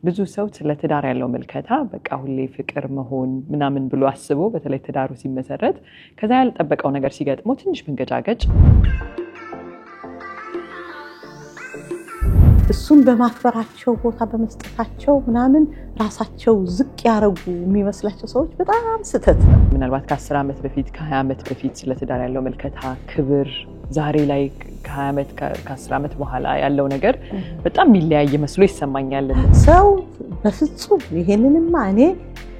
ብዙ ሰው ስለ ትዳር ያለው መልከታ በቃ ሁሌ ፍቅር መሆን ምናምን ብሎ አስቦ በተለይ ትዳሩ ሲመሰረት ከዛ ያልጠበቀው ነገር ሲገጥመው ትንሽ መንገጫገጭ እሱን በማክበራቸው ቦታ በመስጠታቸው ምናምን ራሳቸው ዝቅ ያረጉ የሚመስላቸው ሰዎች በጣም ስተት ነው። ምናልባት ከ10 ዓመት በፊት ከ20 ዓመት በፊት ስለ ትዳር ያለው መልከታ ክብር ዛሬ ላይ ከ20 ዓመት ከ10 ዓመት በኋላ ያለው ነገር በጣም ሚለያይ መስሎ ይሰማኛል። ሰው በፍጹም ይሄንንማ እኔ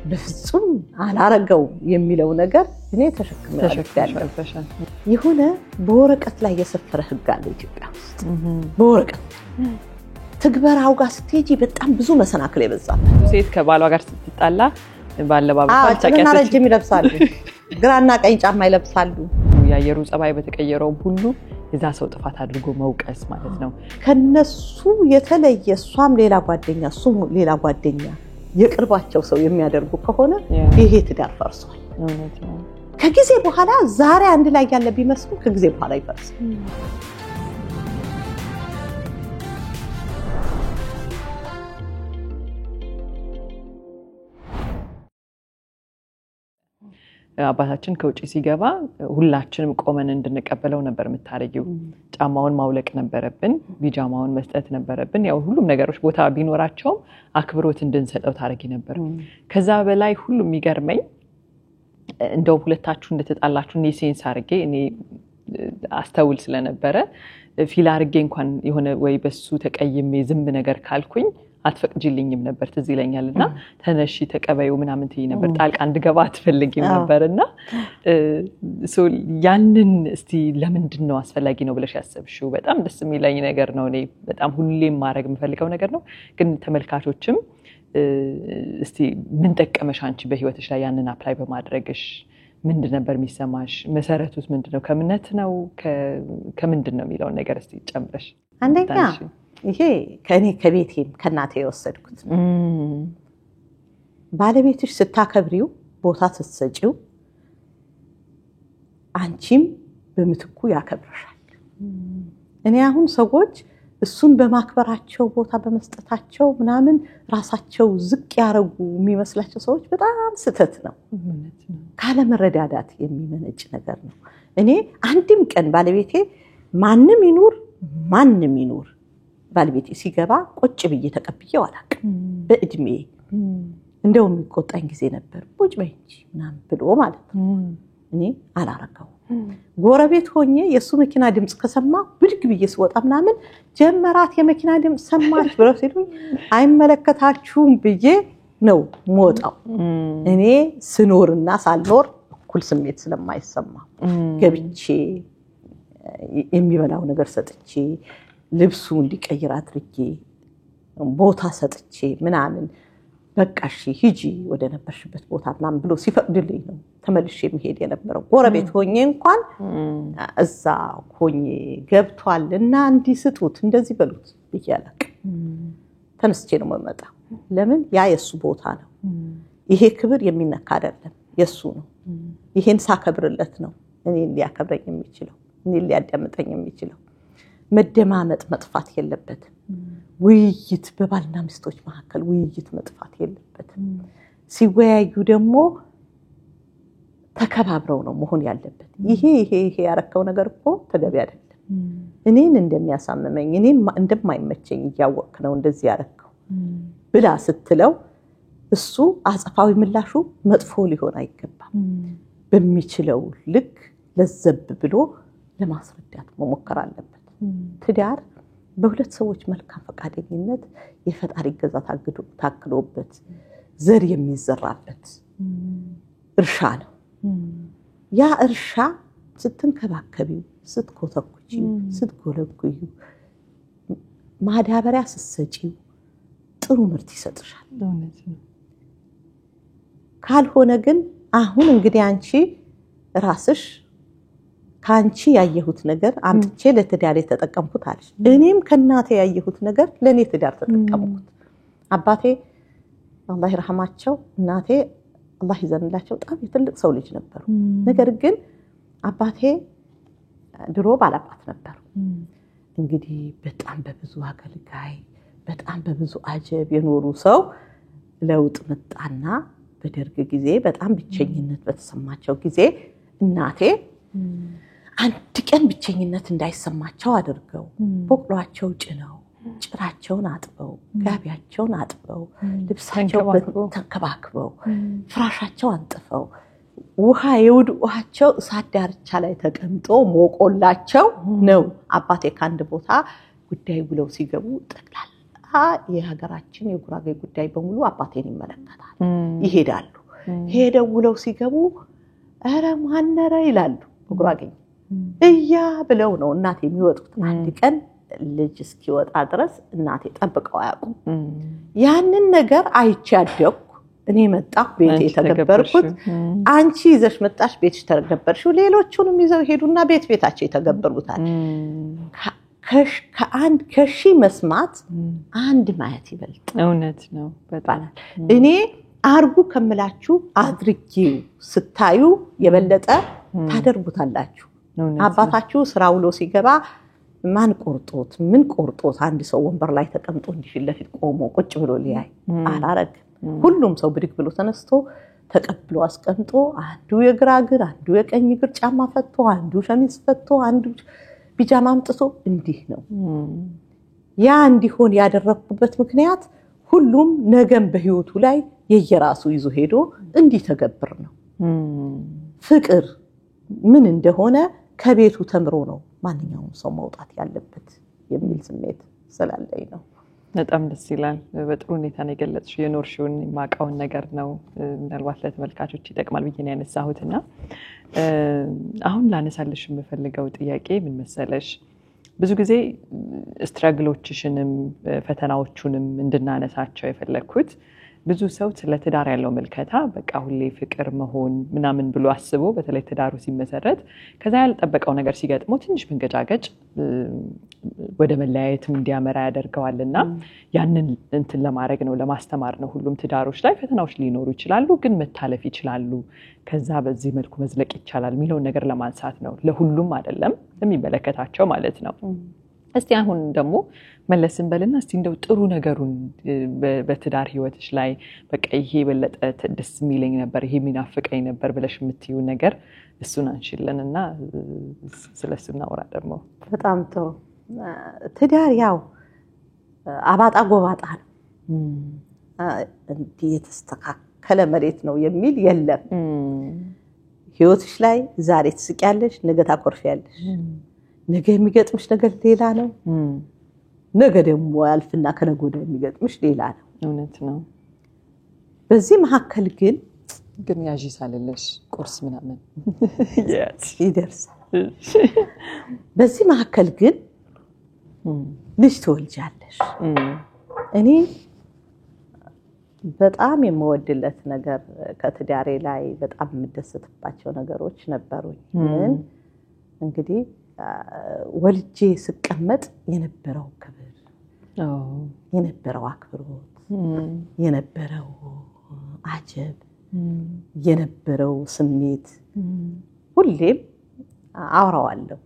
በፍጹም አላረገው የሚለው ነገር እኔ ተሸክመሻል። ይሁን በወረቀት ላይ የሰፈረ ህግ አለ ኢትዮጵያ ውስጥ በወረቀት ትግበራው ጋር ስትሄጂ በጣም ብዙ መሰናክል ይበዛል። ሴት ከባሏ ጋር ስትጣላ ባለባበሷ ጫማ ረጅም ይለብሳሉ፣ ግራና ቀኝ ጫማ ይለብሳሉ። ያየሩ ጸባይ በተቀየረው ሁሉ የዛ ሰው ጥፋት አድርጎ መውቀስ ማለት ነው። ከነሱ የተለየ እሷም ሌላ ጓደኛ እሱም ሌላ ጓደኛ የቅርባቸው ሰው የሚያደርጉ ከሆነ ይሄ ትዳር ፈርሷል። ከጊዜ በኋላ ዛሬ አንድ ላይ ያለ ቢመስሉ ከጊዜ በኋላ ይፈርሳል። አባታችን ከውጪ ሲገባ ሁላችንም ቆመን እንድንቀበለው ነበር የምታረጊው። ጫማውን ማውለቅ ነበረብን፣ ቢጃማውን መስጠት ነበረብን። ያው ሁሉም ነገሮች ቦታ ቢኖራቸው አክብሮት እንድንሰጠው ታረጊ ነበር። ከዛ በላይ ሁሉ የሚገርመኝ እንደው ሁለታችሁ እንደተጣላችሁ እኔ ሴንስ አርጌ እኔ አስተውል ስለነበረ ፊል አርጌ እንኳን የሆነ ወይ በሱ ተቀይሜ ዝም ነገር ካልኩኝ አትፈቅጂልኝም ነበር ትዝ ይለኛልና ተነሺ ተቀበዩ ምናምን ትይ ነበር። ጣልቃ እንድገባ አትፈልጊም ነበርና ያንን እስቲ ለምንድን ነው አስፈላጊ ነው ብለሽ ያሰብሽው? በጣም ደስ የሚለኝ ነገር ነው። እኔ በጣም ሁሌም ማድረግ የምፈልገው ነገር ነው። ግን ተመልካቾችም እስቲ ምን ጠቀመሽ አንቺ በህይወትሽ ላይ ያንን አፕላይ በማድረግሽ? ምንድን ነበር የሚሰማሽ? መሰረቱስ ምንድነው? ከእምነት ነው ከምንድን ነው የሚለውን ነገር እስቲ ጨምረሽ። አንደኛ ይሄ ከኔ ከቤቴም ከናቴ የወሰድኩት ባለቤትሽ ስታከብሪው ቦታ ስትሰጪው አንቺም በምትኩ ያከብርሻል። እኔ አሁን ሰዎች እሱን በማክበራቸው ቦታ በመስጠታቸው ምናምን ራሳቸው ዝቅ ያረጉ የሚመስላቸው ሰዎች በጣም ስተት ነው። ካለ መረዳዳት የሚመነጭ ነገር ነው። እኔ አንድም ቀን ባለቤቴ ማንም ይኑር ባለቤቴ ሲገባ ቁጭ ብዬ ተቀብዬው አላውቅም። በእድሜ እንደው የሚቆጣኝ ጊዜ ነበር። ቁጭ በይ እንጂ ምናምን ብሎ ማለት ነው። እኔ አላረገው። ጎረቤት ሆኜ የሱ መኪና ድምጽ ከሰማ ብድግ ብዬ ስወጣ ምናምን ጀመራት የመኪና ድምጽ ሰማች ብለው ሲሉኝ አይመለከታችሁም ብዬ ነው ሞጣው። እኔ ስኖርና ሳልኖር እኩል ስሜት ስለማይሰማ ገብቼ የሚበላው ነገር ሰጥቼ ልብሱ እንዲቀይር አድርጌ ቦታ ሰጥቼ ምናምን በቃ እሺ ሂጂ ወደ ነበርሽበት ቦታ ምናምን ብሎ ሲፈቅድልኝ ነው ተመልሼ መሄድ የነበረው። ጎረቤት ሆኜ እንኳን እዛ ሆኜ ገብቷልና እንዲስጡት እንደዚህ በሉት ብያለቅ ተነስቼ ነው የምመጣው። ለምን ያ የሱ ቦታ ነው። ይሄ ክብር የሚነካ አይደለም፣ የሱ ነው። ይሄን ሳከብርለት ነው እኔን ሊያከብረኝ የሚችለው፣ እኔን ሊያዳምጠኝ የሚችለው። መደማመጥ መጥፋት የለበትም። ውይይት በባልና ሚስቶች መካከል ውይይት መጥፋት የለበትም። ሲወያዩ ደግሞ ተከባብረው ነው መሆን ያለበት። ይሄ ያረከው ነገር እኮ ተገቢ አይደለም። እኔን እንደሚያሳምመኝ እኔን እንደማይመቸኝ እያወቅክ ነው እንደዚህ ያረከው ብላ ስትለው እሱ አጸፋዊ ምላሹ መጥፎ ሊሆን አይገባም። በሚችለው ልክ ለዘብ ብሎ ለማስረዳት መሞከር አለበት። ትዳር በሁለት ሰዎች መልካም ፈቃደኝነት የፈጣሪ ገዛ ታክሎበት ዘር የሚዘራበት እርሻ ነው። ያ እርሻ ስትንከባከቢው፣ ስትኮተኩቺው፣ ስትጎለጉዩ፣ ማዳበሪያ ስትሰጪው ጥሩ ምርት ይሰጥሻል። ካልሆነ ግን አሁን እንግዲህ አንቺ ራስሽ ካንቺ ያየሁት ነገር አምጥቼ ለትዳር ተጠቀምኩት አለሽ። እኔም ከናቴ ያየሁት ነገር ለኔ ትዳር ተጠቀምኩት። አባቴ አላህ ይርሐማቸው፣ እናቴ አላህ ይዘንላቸው በጣም የትልቅ ሰው ልጅ ነበሩ። ነገር ግን አባቴ ድሮ ባላባት ነበሩ። እንግዲህ በጣም በብዙ አገልጋይ በጣም በብዙ አጀብ የኖሩ ሰው ለውጥ መጣና በደርግ ጊዜ በጣም ብቸኝነት በተሰማቸው ጊዜ እናቴ አንድ ቀን ብቸኝነት እንዳይሰማቸው አድርገው በቅሏቸው ጭነው ጭራቸውን አጥበው ጋቢያቸውን አጥበው ልብሳቸውን ተንከባክበው ፍራሻቸው አንጥፈው ውሃ የውድ ውሃቸው እሳት ዳርቻ ላይ ተቀምጦ ሞቆላቸው ነው አባቴ ካንድ ቦታ ጉዳይ ብለው ሲገቡ ጠቅላላ የሀገራችን የጉራጌ ጉዳይ በሙሉ አባቴን ይመለከታል ይሄዳሉ ሄደው ብለው ሲገቡ አረ ማነረ ይላሉ በጉራጌ እያ ብለው ነው እናቴ የሚወጡት አንድ ቀን ልጅ እስኪወጣ ድረስ እናቴ ጠብቀው ያቁ ያንን ነገር አይቻደኩ እኔ መጣሁ ቤቴ ተገበርኩት አንቺ ይዘሽ መጣሽ ቤትሽ ተገበርሽው ሌሎቹንም ይዘው ሄዱና ቤታቸው ተገበሩታል ከአንድ ከሺ መስማት አንድ ማየት ይበልጥ እውነት ነው በጣም እኔ አርጉ ከመላችሁ አድርጊው ስታዩ የበለጠ ታደርጉታላችሁ አባታችሁ ስራው ሎ ሲገባ ማን ቆርጦት ምን ቆርጦት አንድ ሰው ወንበር ላይ ተቀምጦ እንዲሽለፊት ቆሞ ቁጭ ብሎ ሊያይ አላረግ ሁሉም ሰው ብድግ ብሎ ተነስቶ ተቀብሎ አስቀምጦ አንዱ የግራግር አንዱ የቀኝ ግር ጫማ ፈቶ አንዱ ሸሚዝ ፈቶ አንዱ ቢጃማ አምጥቶ እንዲህ ነው ያ እንዲሆን ያደረኩበት ምክንያት ሁሉም ነገም በህይወቱ ላይ የየራሱ ይዞ ሄዶ እንዲተገብር ነው ፍቅር ምን እንደሆነ ከቤቱ ተምሮ ነው ማንኛውም ሰው መውጣት ያለበት የሚል ስሜት ስላለኝ ነው በጣም ደስ ይላል በጥሩ ሁኔታ ነው የገለጽሽው የኖርሽውን ማቃውን ነገር ነው ምናልባት ለተመልካቾች ይጠቅማል ብዬ ነው ያነሳሁትና አሁን ላነሳልሽ የምፈልገው ጥያቄ ምን መሰለሽ ብዙ ጊዜ ስትራግሎችሽንም ፈተናዎቹንም እንድናነሳቸው የፈለኩት ብዙ ሰው ስለ ትዳር ያለው መልከታ በቃ ሁሌ ፍቅር መሆን ምናምን ብሎ አስቦ በተለይ ትዳሩ ሲመሰረት ከዛ ያልጠበቀው ነገር ሲገጥመው ትንሽ መንገጫገጭ ወደ መለያየትም እንዲያመራ ያደርገዋልና ያንን እንትን ለማድረግ ነው ለማስተማር ነው ሁሉም ትዳሮች ላይ ፈተናዎች ሊኖሩ ይችላሉ ግን መታለፍ ይችላሉ ከዛ በዚህ መልኩ መዝለቅ ይቻላል ሚለው ነገር ለማንሳት ነው ለሁሉም አይደለም ለሚመለከታቸው ማለት ነው እስቲ አሁን ደግሞ መለስን በልና እስቲ እንደው ጥሩ ነገሩን በትዳር ህይወትሽ ላይ በቃ ይሄ በለጠ ደስ የሚለኝ ነበር ይሄ ሚናፍቀኝ ነበር ብለሽ የምትዩ ነገር እሱን አንሽልንና ስለሱ እናወራ ደግሞ በጣም ጥሩ ትዳር ያው አባጣ ጎባጣ ነው እንዴ የተስተካከለ መሬት ነው የሚል የለም ህይወትሽ ላይ ዛሬ ትስቂያለሽ ነገ ታኮርፊያለሽ ነገ የሚገጥምሽ ነገር ሌላ ነው ነገ ደግሞ ያልፍና ከነገ ወዲያ የሚገጥምሽ ሌላ ነው እውነት ነው በዚህ መሐከል ግን ያጂ ሳለለሽ ቁርስ ምናምን ይደርሳል በዚህ መሐከል ግን ልጅ ትወልጃለሽ እኔ በጣም የምወድለት ነገር ከትዳሬ ላይ በጣም የምደሰትባቸው ነገሮች ነበሩኝ እንግዲህ ወልጄ ስቀመጥ የነበረው ክብር የነበረው አክብሮት የነበረው አጀብ የነበረው ስሜት ሁሌም አውራዋለሁ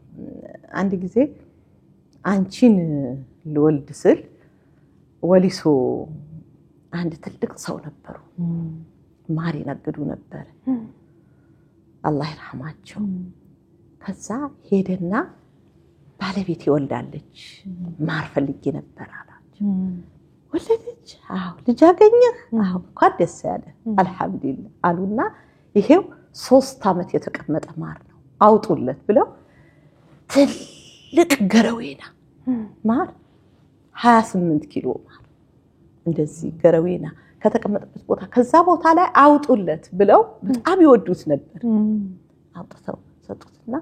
አንድ ጊዜ አንቺን ልወልድ ስል ወሊሶ አንድ ትልቅ ሰው ነበሩ ማር ይነግዱ ነበር አላህ ይርሐማቸው ከዛ ሄደና ባለቤት ይወልዳለች ማር ፈልጌ ነበር አላችሁ ወለደች አው ልጅ አገኘህ አው እንኳን ደስ ያለ አልহামዱሊላህ አሉና ይሄው 3 አመት የተቀመጠ ማር ነው አውጡለት ብለው ትልቅ ገረዌና ማር 28 ኪሎ ማር እንደዚህ ገረዌና ከተቀመጠበት ቦታ ከዛ ቦታ ላይ አውጡለት ብለው በጣም ይወዱት ነበር አውጥተው ሰጡትና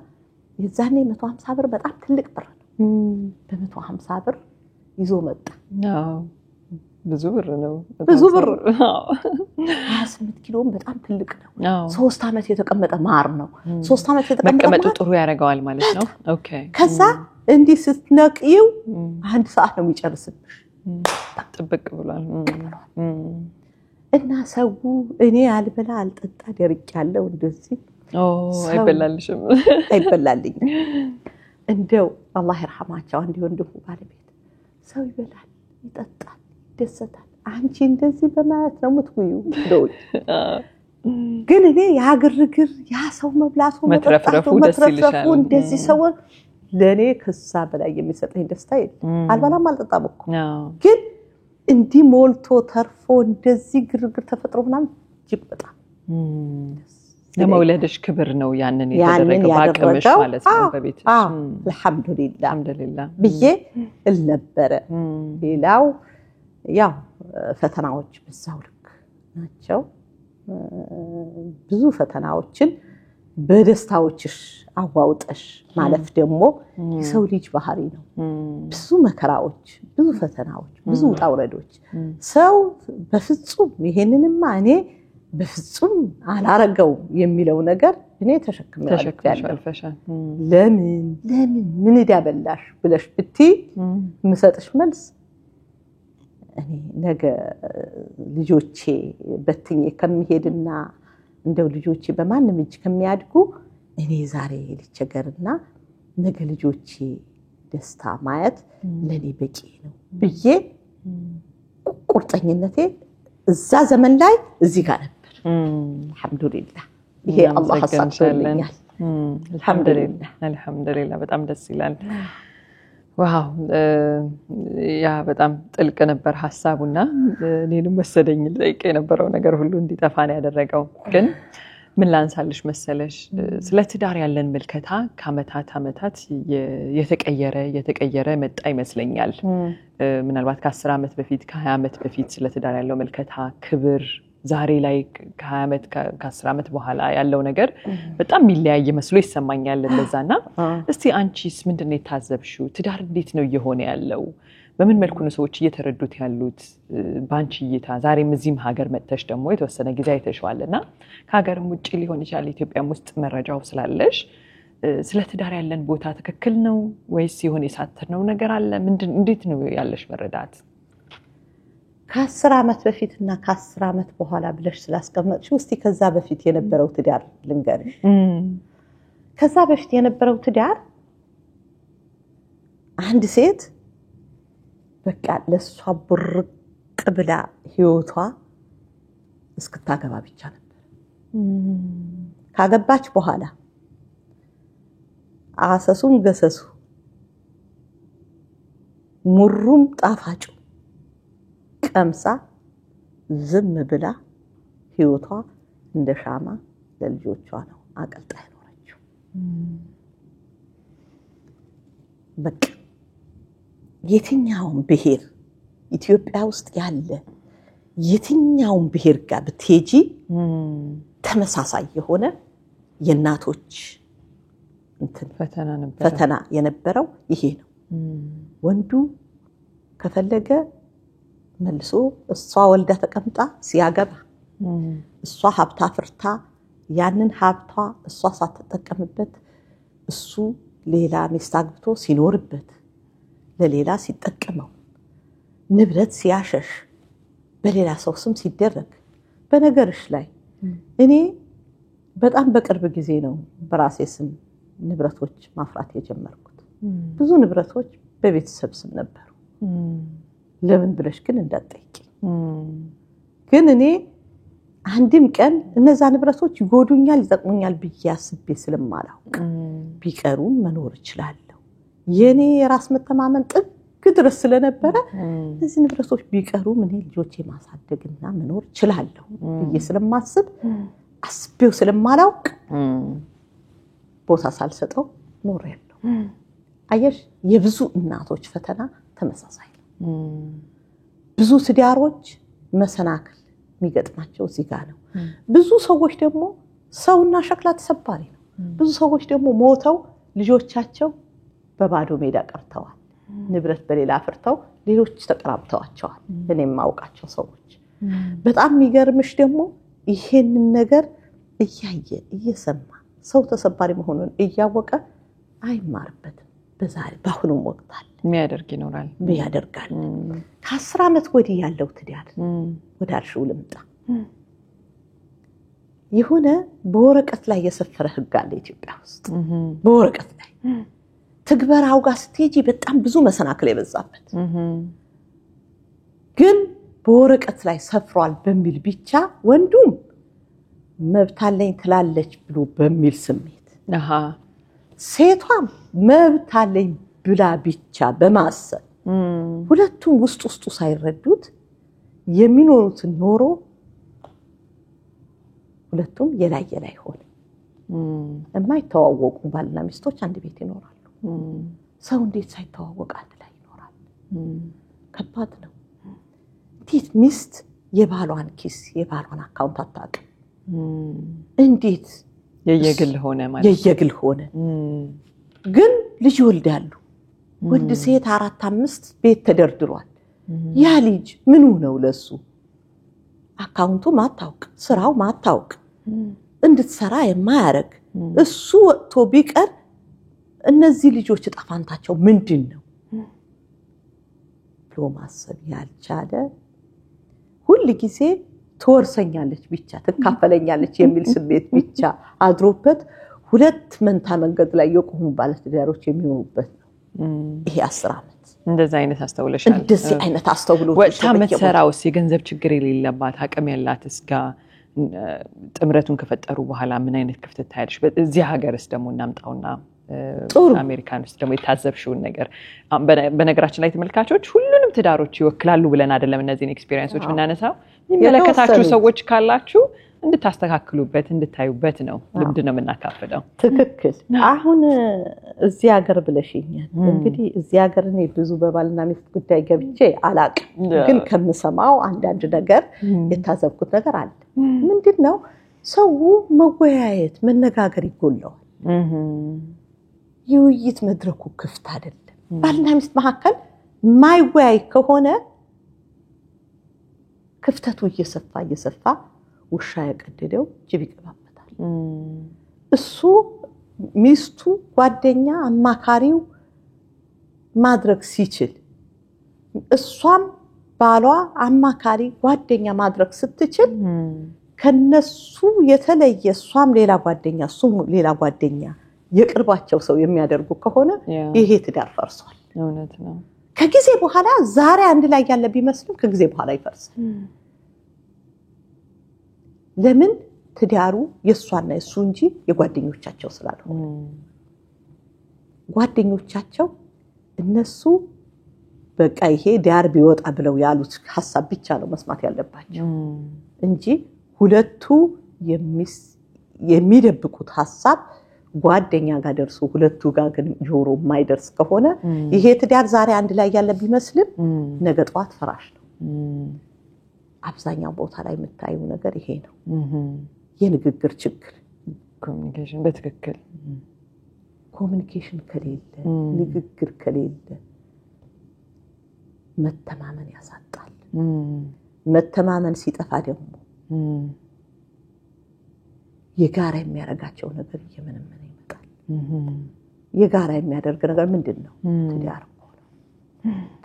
የዛኔ 150 ብር በጣም ትልቅ ብር ነው በ150 ብር ይዞ መጣ አዎ ብዙ ብር ነው ብዙ ብር 28 ኪሎም በጣም ትልቅ ነው 3 አመት የተቀመጠ ማር ነው 3 አመት የተቀመጠ መቀመጡ ጥሩ ያደርጋል ማለት ነው ኦኬ ከዛ እንዲህ ስትነቂው አንድ ሰዓት ነው የሚጨርስብሽ ጥብቅ ብሏል እና ሰው እኔ አልበላ አልጠጣ ደርቅ ያለው እንደዚህ አይበላልሽም አይበላልኝ እንደው አላህ ይርሐማቸው አንድ ወንድሙ ባለቤት ሰው ይበላል ይጠጣል ይደሰታል አንቺ እንደዚህ በማለት ነው የምትጉዩ ነው ግን እኔ ያ ግርግር ያ ሰው መብላቱ መትረፍረፉ እንደዚህ ሰው ለኔ ከሳ በላይ የሚሰጠኝ ደስታ የለም አልበላም አልጠጣም እኮ ግን እንዲህ ሞልቶ ተርፎ እንደዚህ ግርግር ተፈጥሮ ምናምን እጅግ በጣም ለመውለድሽ ክብር ነው ያንን የተደረገው ባቀምሽ ማለት ነው በቤትሽ አልহামዱሊላህ ብዬ እልነበረ ሌላው ያው ፈተናዎች በዛው ልክ ናቸው ብዙ ፈተናዎችን በደስታዎችሽ አዋውጠሽ ማለፍ ደግሞ የሰው ልጅ ባህሪ ነው ብዙ መከራዎች ብዙ ፈተናዎች ብዙ ጣውረዶች ሰው በፍጹም ይሄንንማ እኔ በፍጹም አላረጋው የሚለው ነገር እኔ ተሸክመሻል ለምን ምን ያበላሽ ብለሽ ብቲ ምሰጥሽ መልስ እኔ ነገ ልጆቼ በትኜ ከመሄድና እንደው ልጆቼ በማንም እጅ ከሚያድጉ እኔ ዛሬ ልቸገርና ነገ ልጆቼ ደስታ ማየት ለኔ በቂ ነው ብዬ ቁርጠኝነቴ እዛ ዘመን ላይ እዚህ ጋር ነበር አልহামዱሊላህ ይሄ አላህ አሳጥቶልኛል አልহামዱሊላህ በጣም ደስ ይላል ዋው ያ በጣም ጥልቅ ነበር ሐሳቡና እኔንም ወሰደኝ ለይቀ የነበረው ነገር ሁሉ እንዲጠፋ ነው ያደረገው ግን ምን ላንሳልሽ መሰለሽ ስለ ትዳር ያለን መልከታ ከአመታት የተቀየረ መጣ ይመስለኛል ምናልባት ከ10 አመት በፊት ከ20 አመት በፊት ስለ ትዳር ያለው መልከታ ክብር ዛሬ ላይ ከ20 አመት ከ10 አመት በኋላ ያለው ነገር በጣም ሚለያየ መስሎ ይሰማኛል እንደዛና እስቲ አንቺስ ምንድነው የታዘብሽው ትዳር እንዴት ነው እየሆነ ያለው በምን መልኩ ነው ሰዎች እየተረዱት ያሉት ባንቺ እይታ ዛሬም እዚህም ሀገር መጥተሽ ደግሞ የተወሰነ ጊዜ አይተሽዋልና ከሀገርም ውጪ ሊሆን ይችላል ኢትዮጵያም ውስጥ መረጃው ስላለሽ ስለ ትዳር ያለን ቦታ ትክክል ነው ወይስ ይሆን የሳተነው ነገር አለ እንዴት ነው ያለሽ መረዳት ከ10 አመት በፊትና ከ10 አመት በኋላ ብለሽ ስላስቀመጥሽ እስቲ ከዛ በፊት የነበረው ትዳር ልንገርሽ ከዛ በፊት የነበረው ትዳር አንድ ሴት በቃ ለሷ ብርቅ ብላ ህይወቷ እስክታገባ ብቻ ነበር ካገባች በኋላ አሰሱም ገሰሱ ሙሩም ጣፋጩ ቀምሳ ዝም ብላ ህይወቷ እንደ ሻማ ለልጆቿ ነው አቀልጣ ያኖረችው በቃ የትኛውም ብሄር ኢትዮጵያ ውስጥ ያለ የትኛውም ብሄር ጋር ብትሄጂ ተመሳሳይ የሆነ የናቶች ፈተና የነበረው ይሄ ነው ወንዱ ከፈለገ መልሶ እሷ ወልዳ ተቀምጣ ሲያገባ እሷ ሀብታ ፍርታ ያንን ሀብቷ እሷ ሳትጠቀምበት እሱ ሌላ ሚስት አግብቶ ሲኖርበት ለሌላ ሲጠቀመው ንብረት ሲያሸሽ በሌላ ሰው ስም ሲደረግ በነገርሽ ላይ እኔ በጣም በቅርብ ጊዜ ነው በራሴ ስም ንብረቶች ማፍራት የጀመርኩት ብዙ ንብረቶች በቤተሰብ ስም ነበሩ ለምን ብለሽ ግን እንዳትጠይቂ ግን እኔ አንድም ቀን እነዛ ንብረቶች ይጎዱኛል ይጠቅሙኛል ብዬ አስቤ ስለማላውቅ ቢቀሩ መኖር ይችላል የኔ ራስ መተማመን ጥግ ድረስ ስለነበረ እነዚህ ንብረቶች ቢቀሩ ምን ልጆቼ ማሳደግና መኖር ይችላል ብዬ ስለማስብ አስቤው ስለማላውቅ ቦታ ሳልሰጠው ኖር ያለው አየሽ የብዙ እናቶች ፈተና ተመሳሳይ ነው ብዙ ትዳሮች መሰናክል የሚገጥማቸው እዚህ ጋር ነው ብዙ ሰዎች ደግሞ ሰውና ሸክላ ተሰባሪ ነው ብዙ ሰዎች ደግሞ ሞተው ልጆቻቸው በባዶ ሜዳ ቀርተዋል ንብረት በሌላ አፍርተው ሌሎች ተቀራብተዋቸዋል እኔም ማውቃቸው ሰዎች በጣም የሚገርምሽ ደግሞ ይሄንን ነገር እያየ እየሰማ ሰው ተሰባሪ መሆኑን እያወቀ አይማርበትም በዛሬ ባሁኑ ወቅት አለ የሚያደርግ ይኖራል ያደርጋል ከ10 አመት ወዲህ ያለው ትዳር ወደ አርሽው ልምጣ የሆነ በወረቀት ላይ የሰፈረ ህግ አለ ኢትዮጵያ ውስጥ በወረቀት ላይ ትግበራው ጋር ስትሄጂ በጣም ብዙ መሰናክል የበዛበት ግን በወረቀት ላይ ሰፍሯል በሚል ብቻ ወንዱም መብት አለኝ ትላለች ብሎ በሚል ስሜት ሴቷም መብት አለኝ ብላ ብቻ በማሰብ ሁለቱም ውስጡ ሳይረዱት የሚኖሩት ኖሮ ሁለቱም የላይ ሆነ የማይተዋወቁ ባልና ሚስቶች አንድ ቤት ይኖራሉ ሰው እንዴት ሳይተዋወቅ አንድ ላይ ይኖራል ከባድ ነው እንዴት ሚስት የባሏን ኪስ የባሏን አካውንት አታውቅም እንዴት የየግል ሆነ ግን ልጅ ይወልዳሉ ወንድ ሴት 4-5 ቤት ተደርድሯል ያ ልጅ ምን ነው ለሱ አካውንቱ ማታውቅ ስራው ማታውቅ እንድትሰራ የማያረግ እሱ ወጥቶ ቢቀር እነዚህ ልጆች ጣፋንታቸው ምንድነው ብሎ ማሰብ ያልቻለ ሁሉ ጊዜ ተወርሰኛለች ብቻ ተካፈለኛለች የሚል ስሜት ብቻ አድሮበት ሁለት መንታ መንገድ ላይ የቆሙ ባለትዳሮች የሚሆኑበት ነው ይሄ 10 አመት እንደዚህ አይነት አስተውለሻል እንደዚህ አይነት አስተውሎ ወጣ መሰራው የገንዘብ ችግር የሌለባት አቅም ያላትስ ጋር ጥምረቱን ከፈጠሩ በኋላ ምን አይነት ክፍተት ታያለሽ በዚህ ሀገርስ ደግሞ እናምጣውና አሜሪካን ውስጥ ደግሞ የታዘብሽውን ነገር በነገራችን ላይ ተመልካቾች ሁሉንም ትዳሮች ይወክላሉ ብለን አይደለም እነዚህን ኤክስፒሪየንሶች ምናነሳው የሚመለከታችሁ ሰዎች ካላችሁ እንድታስተካክሉበት እንድታዩበት ነው ልምድ ነው የምናካፍለው ትክክል አሁን እዚህ ሀገር ብለሽኛል እንግዲህ እዚህ ሀገር እኔ ብዙ በባልና ሚስት ጉዳይ ገብቼ አላቅ ግን ከምሰማው አንዳንድ ነገር የታዘብኩት ነገር አለ ምንድነው ሰው መወያየት መነጋገር ይጎለዋል የውይይት መድረኩ ክፍት አይደለም ባልና ሚስት መካከል ማይወያይ ከሆነ ክፍተቱ እየሰፋ ውሻ ያቀደደው ጅብ ይገባበታል እሱ ሚስቱ ጓደኛ አማካሪው ማድረግ ሲችል እሷም ባሏ አማካሪ ጓደኛ ማድረግ ስትችል ከነሱ የተለየ እሷም ሌላ ጓደኛ እሱም ሌላ ጓደኛ የቅርባቸው ሰው የሚያደርጉ ከሆነ ይሄ ትዳር ፈርሷል እውነት ነው ከጊዜ በኋላ ዛሬ አንድ ላይ ያለ ቢመስልም ከጊዜ በኋላ ይፈርሳል ለምን ትዳሩ የሷና የሱ እንጂ የጓደኞቻቸው ስላልሆነ ጓደኞቻቸው እነሱ በቃ ይሄ ዳር ቢወጣ ብለው ያሉት ሐሳብ ብቻ ነው መስማት ያለባቸው እንጂ ሁለቱ የሚደብቁት ሐሳብ ጓደኛ ጋር ደርሶ ሁለቱ ጋር ግን ጆሮ ማይደርስ ከሆነ ይሄ ትዳር ዛሬ አንድ ላይ ያለ ቢመስልም ነገ ጧት ፈራሽ ነው አብዛኛው ቦታ ላይ የምታዩ ነገር ይሄ ነው የንግግር ችግር ኮሙኒኬሽን በትክክል ኮሙኒኬሽን ከሌለ ንግግር ከሌለ መተማመን ያሳጣል መተማመን ሲጠፋ ደግሞ የጋራ የሚያረጋቸው ነገር እየመነመነ ይመጣል የጋራ የሚያደርግ ነገር ምንድነው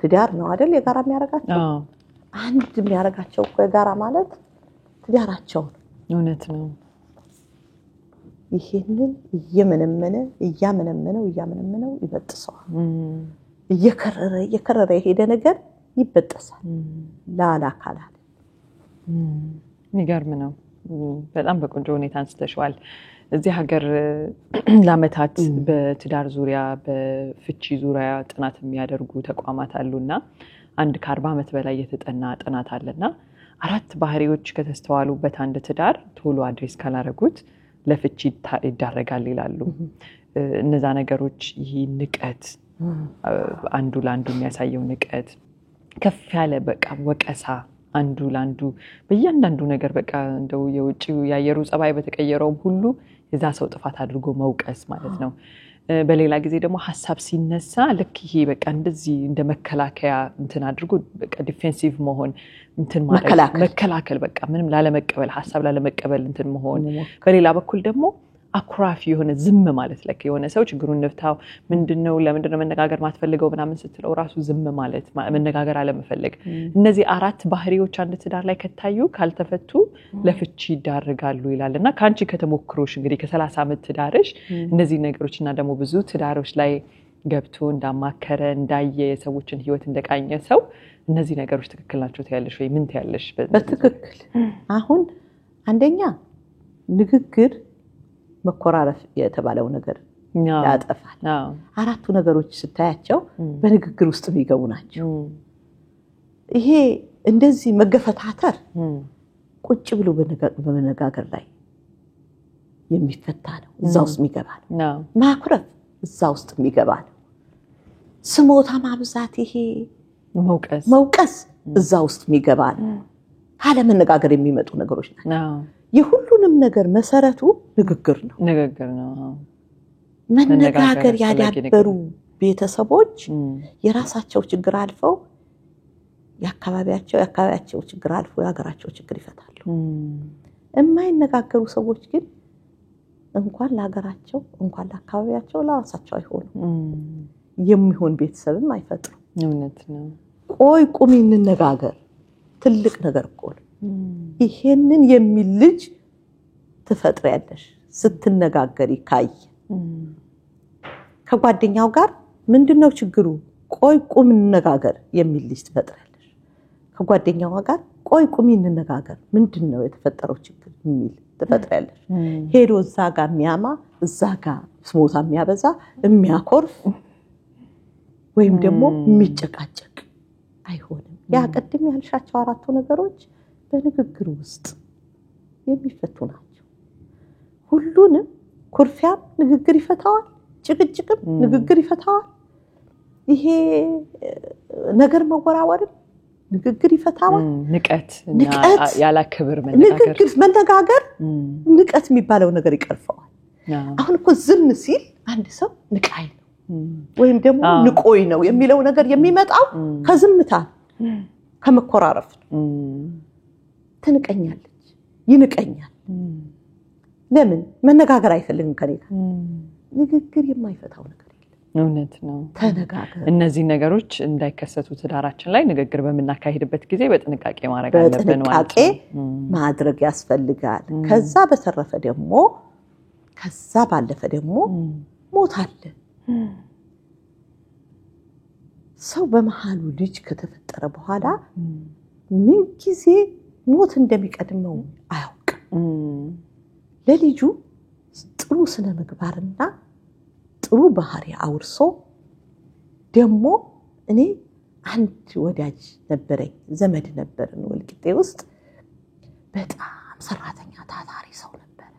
ትዳር ነው አይደል የጋራ የሚያረጋቸው አንድ የሚያረጋቸው የጋራ ማለት ትዳራቸው እውነት ነው ይሄንን እያመነመነው ይበጥሰዋል እየከረረ የሄደ ነገር ይበጠሳል ላላካላል ይገርም ነው በጣም በቆንጆ ሁኔታ አንስተሽዋል እዚህ ሀገር ለአመታት በትዳር ዙሪያ በፍቺ ዙሪያ ጥናት የሚያደርጉ ተቋማት አሉና አንድ ከ40 አመት በላይ የተጠና ጥናት አለና 4 ባህሪዎች ከተስተዋሉበት አንድ ትዳር ቶሎ አድሬስ ካላረጉት ለፍቺ ይዳረጋል ይላሉ እነዛ ነገሮች ይሄ ንቀት አንዱ ላንዱ የሚያሳየው ንቀት ከፍ ያለ በቃ ወቀሳ አንዱ ላንዱ በእያንዳንዱ ነገር በቃ እንደው የውጪው ያየሩ ጸባይ በተቀየረው ሁሉ የዛ ሰው ጥፋት አድርጎ መውቀስ ማለት ነው በሌላ ጊዜ ደግሞ ሐሳብ ሲነሳ ልክ ይሄ በቃ እንደዚህ እንደ መከላከያ እንትን አድርጎ በቃ ዲፌንሲቭ መሆን እንትን ማለት መከላከል በቃ ምንም ላለመቀበል ሐሳብ ላለመቀበል እንትን መሆን በሌላ በኩል ደግሞ አኩራፊ የሆነ ዝም ማለት ለክ የሆነ ሰው ችግሩን ንፍታው ምንድነው ለምንድነው መነጋገር ማትፈልገው ምናምን ስትለው ራሱ ዝም ማለት መነጋገር አለመፈለግ እነዚህ 4 ባህሪዎች አንድ ትዳር ላይ ከታዩ ካልተፈቱ ለፍቺ ይዳረጋሉ ይላልና ካንቺ ከተሞክሮሽ እንግዲህ ከ30 አመት ትዳርሽ እነዚህ ነገሮችና ደግሞ ብዙ ትዳሮች ላይ ገብቶ እንዳማከረ እንዳየ የሰዎችን ህይወት እንደቃኘ ሰው እነዚህ ነገሮች ትክክል ናቸው ትያለሽ ወይ ምን ትያለሽ? በትክክል አሁን አንደኛ ንግግር መኮራረፍ የተባለው ነገር ያጠፋል። አራቱ ነገሮች ስታያቸው በንግግር ውስጥ የሚገቡ ናቸው። ይሄ እንደዚህ መገፈታተር ቁጭ ብሎ በመነጋገር ላይ የሚፈታ ነው፣ እዛ ውስጥ የሚገባ ነው። ማኩረፍ እዛ ውስጥ የሚገባ ነው። ስሞታ ማብዛት ይሄ መውቀስ እዛ ውስጥ የሚገባ ነው። አለመነጋገር የሚመጡ ነገሮች ናቸው። የሁሉንም ነገር መሰረቱ ንግግር ነው። መነጋገር ያዳበሩ ቤተሰቦች የራሳቸው ችግር አልፈው የአካባቢያቸው ችግር አልፎ የሀገራቸው ችግር ይፈታሉ። የማይነጋገሩ ሰዎች ግን እንኳን ለሀገራቸው እንኳን ለአካባቢያቸው ለራሳቸው አይሆኑም። የሚሆን ቤተሰብም አይፈጥሩም። እውነት ነው። ቆይ ቁሚ እንነጋገር ትልቅ ነገር እኮ ነው። ይሄንን የሚል ልጅ ትፈጥሪያለሽ ስትነጋገሪ ካይ ከጓደኛው ጋር ምንድነው ችግሩ? ቆይ ቁም እንነጋገር የሚል ልጅ ትፈጥሪያለሽ። ከጓደኛው ጋር ቆይ ቁሚ እንነጋገር ምንድነው የተፈጠረው ችግር የሚል ትፈጥሪያለሽ። ሄዶ እዛ ጋር የሚያማ እዛ ጋር ስሞታ የሚያበዛ የሚያኮርፍ ወይም ደግሞ የሚጨቃጨቅ አይሆንም። ያ ቀድም ያልሻቸው አራቱ ነገሮች በንግግር ውስጥ የሚፈቱ ናቸው። ሁሉንም ኩርፊያም ንግግር ይፈታዋል፣ ጭቅጭቅም ንግግር ይፈታዋል። ይሄ ነገር መወራወርም ንግግር ይፈታዋል። ንቀት ያላ ክብር መነጋገር ንቀት የሚባለው ነገር ይቀርፈዋል። አሁን እኮ ዝም ሲል አንድ ሰው ንቃይ ነው ወይም ደግሞ ንቆይ ነው የሚለው ነገር የሚመጣው ከዝምታ ከመኮራረፍ ነው። ትንቀኛለች ይንቀኛል። ለምን መነጋገር አይፈልግም ከኔ ጋር? ንግግር የማይፈታው ነገር የለም። እውነት ነው። ተነጋገር። እነዚህ ነገሮች እንዳይከሰቱ ትዳራችን ላይ ንግግር በመናካሄድበት ጊዜ በጥንቃቄ ማድረግ አለብን ማለት ነው። ማድረግ ያስፈልጋል። ከዛ ባለፈ ደግሞ ሞት አለ። ሰው በመሃሉ ልጅ ከተፈጠረ በኋላ ምን ጊዜ ሞት እንደሚቀድመው አያውቅም። ለልጁ ጥሩ ስነ ምግባርና ጥሩ ባህሪ አውርሶ ደግሞ እኔ አንድ ወዳጅ ነበረኝ፣ ዘመድ ነበረን ወልቂጤ ውስጥ በጣም ሰራተኛ ታታሪ ሰው ነበር።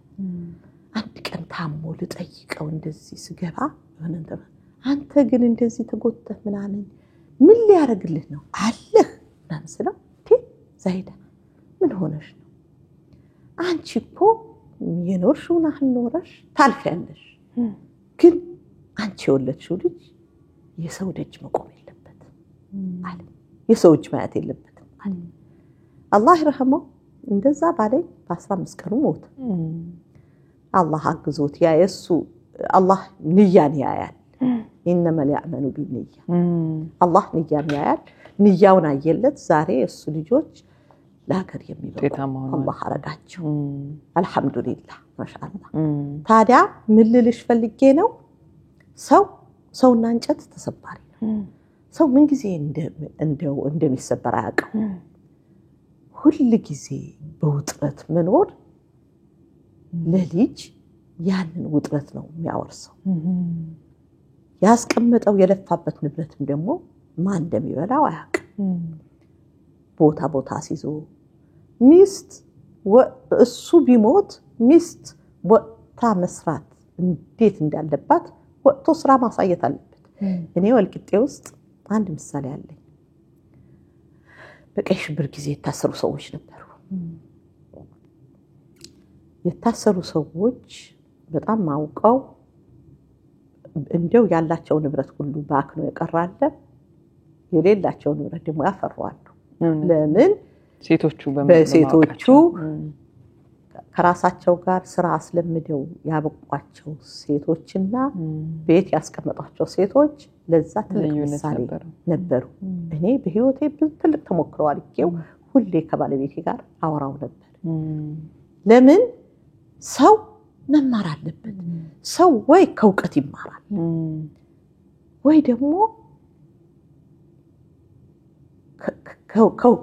አንድ ቀን ታሞ ልጠይቀው እንደዚህ ስገባ አንተ ግን እንደዚህ ተጎተህ ምናምን ምን ሊያረግልህ ነው አለህ ናምስለው ዛይዳ ምን ሆነሽ ነው? አንቺ እኮ የኖርሽውን አልኖረሽ ታልፊያለሽ፣ ግን አንቺ የወለድሽው ልጅ የሰው ደጅ መቆም የለበትም አለ። የሰው እጅ ማየት የለበትም አለ። አላህ ይርሐመው እንደዛ ባለኝ በ15 ቀኑ ሞተ። አላህ አግዞት ያየሱ አላህ ንያን ያያል። إنما اليعمل بالنية الله نيان يعال نياون አየለት። ዛሬ እሱ ልጆች ለሀገር የሚበቁ አላህ አረጋቸው። አልহামዱሊላህ ማሻአላህ። ታዲያ ምን ልልሽ ፈልጌ ነው፣ ሰውና እንጨት ተሰባሪ ነው። ሰው ምን ጊዜ እንደሚሰበር አያውቅም። ሁሉ ጊዜ በውጥረት መኖር ለልጅ ያንን ውጥረት ነው የሚያወርሰው። ያስቀመጠው የለፋበት ንብረትም ደግሞ ማን እንደሚበላው አያውቅም። ቦታ ሲዞ ሚስት እሱ ቢሞት ሚስት ወጣ መስራት እንዴት እንዳለባት ወጥቶ ስራ ማሳየት አለበት። እኔ ወልቂጤ ውስጥ አንድ ምሳሌ አለኝ። በቀይ ሽብር ጊዜ የታሰሩ ሰዎች ነበሩ። የታሰሩ ሰዎች በጣም ማውቀው እንደው ያላቸው ንብረት ሁሉ ባክኖ የቀራለ የሌላቸው ንብረት ደግሞ ያፈራሉ። ለምን በሴቶቹ ከራሳቸው ጋር ስራ አስለምደው ያበቋቸው ሴቶችና ቤት ያስቀመጧቸው ሴቶች ለዛ ትልቅ ምሳሌ ነበሩ። እኔ በህይወቴ ትልቅ ተሞክሮ አድርጌው ሁሌ ከባለቤቴ ጋር አወራው ነበር። ለምን ሰው መማር አለበት። ሰው ወይ ከውቀት ይማራል ወይ ደግሞ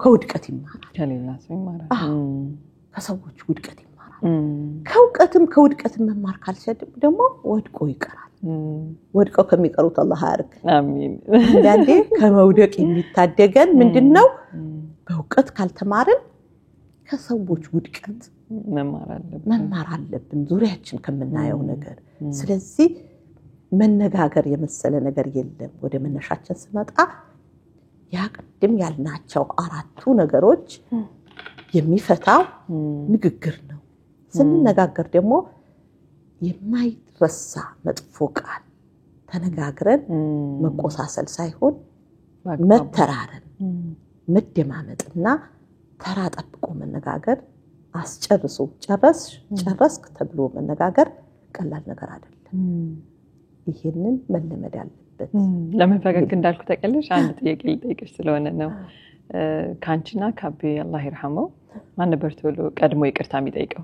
ከውድቀት ይማራል ከሌላ ሰው ይማራል ከሰዎች ውድቀት ይማራል ከውድቀትም መማር ካልቻለ ደግሞ ወድቆ ይቀራል ወድቀው ከሚቀሩት አላህ ያርግ አሜን አንዳንዴ ከመውደቅ የሚታደገን ምንድነው በእውቀት ካልተማርን ከሰዎች ውድቀት መማር አለብን ዙሪያችን ከምናየው ነገር ስለዚህ መነጋገር የመሰለ ነገር የለም ወደ መነሻችን ስመጣ ያቅድም ያልናቸው አራቱ ነገሮች የሚፈታው ንግግር ነው ስንነጋገር ደግሞ የማይረሳ መጥፎ ቃል ተነጋግረን መቆሳሰል ሳይሆን መተራረም መደማመጥና ተራ ጠብቆ መነጋገር አስጨርሶ ጨረስክ ተብሎ መነጋገር ቀላል ነገር አይደለም ይሄንን መለመድ አለበት ለምን ፈገግ እንዳልኩ ተቀልሽ አንድ ጥያቄ ልጠይቅሽ ስለሆነ ነው ካንቺና ካቤ አላህ ይርሐመው ማን ነበር ቶሎ ቀድሞ ይቅርታ የሚጠይቀው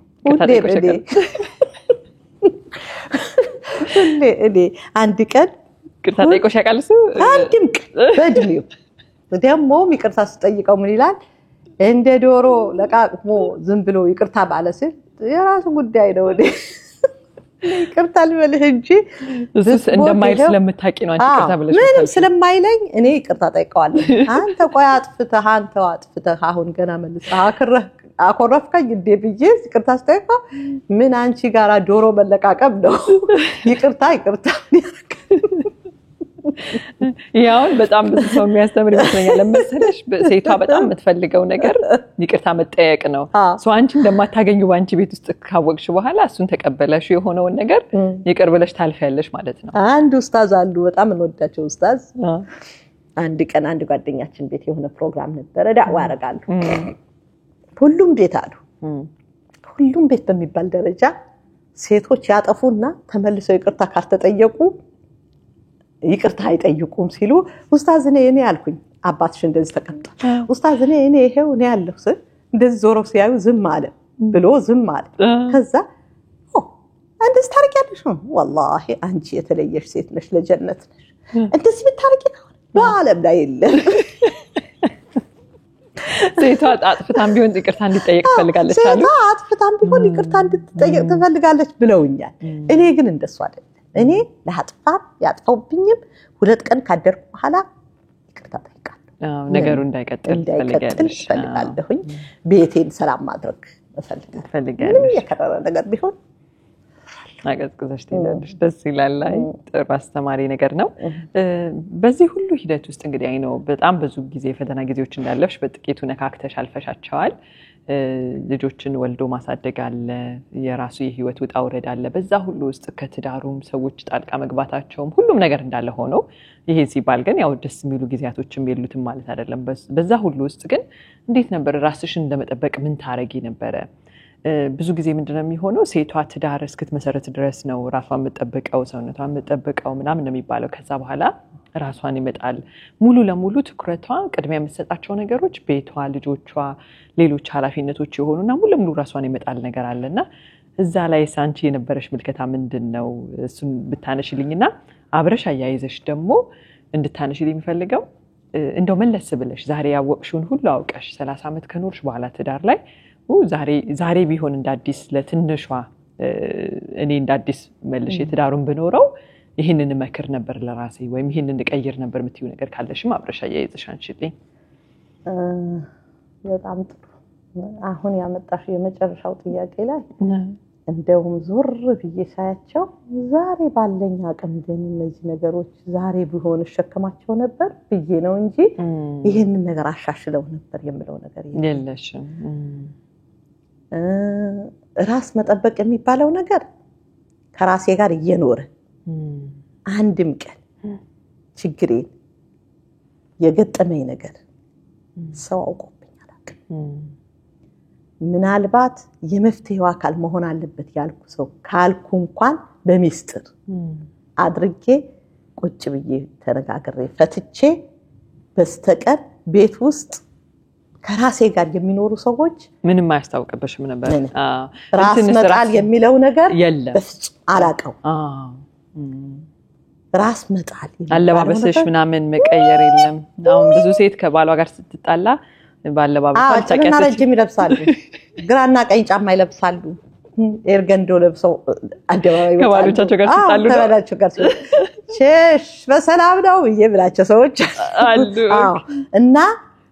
እኔ አንድ ቀን ይቅርታ ጠይቆሽ ያውቃል እሱ አንድም ቀን በእድሜው ደግሞ ይቅርታ ስጠይቀው ምን ይላል እንደ ዶሮ ለቃቅሞ ዝም ብሎ ይቅርታ ባለስ የራሱ ጉዳይ ነው ይቅርታ ልበልህ እንጂ እሱስ እንደማይል ስለምታቂ ነው አንቺ ይቅርታ ብለሽ ምንም ስለማይለኝ እኔ ይቅርታ ጠይቀዋለሁ አንተ ቆይ አጥፍተህ አሁን ገና መልሰህ አኮረፍከኝ እንዴ ብዬ ይቅርታ ስጠይቀው ምን አንቺ ጋራ ዶሮ መለቃቀም ነው ይቅርታ ያው በጣም ብዙ ሰው የሚያስተምር ይመስለኛል ለምሳሌሽ ሴቷ በጣም የምትፈልገው ነገር ይቅርታ መጠየቅ ነው ሶ አንቺ እንደማታገኙ ባንቺ ቤት ውስጥ ካወቅሽ በኋላ እሱን ተቀበለሽ የሆነውን ነገር ይቅር ብለሽ ታልፈያለሽ ማለት ነው አንድ ኡስታዝ አሉ በጣም እንወዳቸው ኡስታዝ አንድ ቀን አንድ ጓደኛችን ቤት የሆነ ፕሮግራም ነበር ዳዕዋ ያደርጋሉ ሁሉም ቤት አሉ ሁሉም ቤት በሚባል ደረጃ ሴቶች ያጠፉና ተመልሰው ይቅርታ ካልተጠየቁ ይቅርታ አይጠይቁም ሲሉ ኡስታዝ እኔ አልኩኝ አባትሽ እንደዚህ ተቀጣ ኡስታዝ እኔ ይሄው እኔ ያለው እንደዚህ ዞሮ ሲያዩ ዝም አለ ብሎ ዝም አለ ከዛ እንደዚህ ታርቂያለሽ والله አንቺ የተለየሽ ሴት ነሽ ለጀነት ነሽ እንደዚህ ብታርቂ ከሆነ በአለም ላይ የለም ሴቷ አጥፍታም ቢሆን ይቅርታ እንድትጠይቅ ትፈልጋለች አሉ ሴቷ አጥፍታም ቢሆን ይቅርታ እንድትጠይቅ ትፈልጋለች ብለውኛል እኔ ግን እንደሱ አይደለም እኔ ያጥፋውብኝም ሁለት ቀን ካደርኩ በኋላ ይቅርታ ጠይቃለሁ ነገሩ እንዳይቀጥል ፈልጋለሁኝ ቤቴን ሰላም ማድረግ ፈልጋለሁ የከረረ ነገር ቢሆን አቀዝቅዘሽ ትላለሽ ደስ ይላል ጥሩ አስተማሪ ነገር ነው በዚህ ሁሉ ሂደት ውስጥ እንግዲህ አይ ነው በጣም ብዙ ጊዜ ፈተና ጊዜዎች እንዳለፍሽ በጥቂቱ ነካክተሽ አልፈሻቸዋል ልጆችን ወልዶ ማሳደግ አለ የራሱ የህይወት ውጣ ውረድ አለ በዛ ሁሉ ውስጥ ከትዳሩም ሰዎች ጣልቃ መግባታቸውም ሁሉም ነገር እንዳለ ሆኖ ይሄ ሲባል ግን ያው ደስ የሚሉ ጊዜያቶችም የሉትም ማለት አይደለም በዛ ሁሉ ውስጥ ግን እንዴት ነበር ራስሽን ለመጠበቅ ምን ታረጊ ነበር ብዙ ጊዜ ምንድነው የሚሆነው ሴቷ ትዳር እስክትመሰረት ድረስ ነው ራሷን መጠበቀው ሰውነቷን መጠበቀው ምናምን ነው የሚባለው ከዛ በኋላ ራሷን ይመጣል ሙሉ ለሙሉ ትኩረቷ ቅድሚያ የምትሰጣቸው ነገሮች ቤቷ ልጆቿ ሌሎች ኃላፊነቶች ይሆኑና ሙሉ ለሙሉ ራሷን ይመጣል ነገር አለና እዛ ላይ ሳንቺ የነበረሽ ምልከታ ምንድነው እሱን ብታነሽልኝና አብረሽ አያይዘሽ ደግሞ እንድታነሽልኝ የሚፈልገው እንደው መለስ ብለሽ ዛሬ ያወቅሽውን ሁሉ አውቀሽ 30 አመት ከኖርሽ በኋላ ትዳር ላይ ዛሬ ቢሆን እንዳዲስ ለትንሿ እኔ እንዳዲስ መልሽ የትዳሩን በኖረው ይሄንን መከር ነበር ለራሴ ወይም ይሄንን ቀይር ነበር የምትዩ ነገር ካለሽም አብረሽ አያይዘሽ አንቺልኝ በጣም ጥሩ አሁን ያመጣሽ የመጨረሻው ጥያቄ ላይ እንደውም ዞር ብዬ ሳያቸው ዛሬ ባለኝ አቅም ግን እነዚህ ነገሮች ዛሬ ቢሆን ሸከማቸው ነበር ብዬ ነው እንጂ ይሄንን ነገር አሻሽለው ነበር የምለው ነገር የለሽም ራስ መጠበቅ የሚባለው ነገር ከራሴ ጋር እየኖረ አንድም ቀን ችግሬን የገጠመኝ ነገር ሰው አውቆብኝ አላውቅም ምናልባት የመፍትሄው አካል መሆን አለበት ያልኩ ሰው ካልኩ እንኳን በሚስጥር አድርጌ ቁጭ ብዬ ተነጋግሬ ፈትቼ በስተቀር ቤት ውስጥ ከራሴ ጋር የሚኖሩ ሰዎች ምንም አያስታውቅብሽም ነበር ራስ መጣል የሚለው ነገር በፍጹም አላቀው ራስ መጣል አለባበስሽ ምናምን መቀየር የለም አሁን ብዙ ሴት ከባሏ ጋር ስትጣላ ባለባበሷ ታውቂያለሽ ረጅም ይለብሳሉ ግራና ቀኝ ጫማ ይለብሳሉ ኤርገንዶ ለብሰው አደባባይ ከባሎቻቸው ጋር ሲጣሉ ነው ከባሎቻቸው ጋር ሸሽ በሰላም ነው ይብላቸው ሰዎች አሉ እና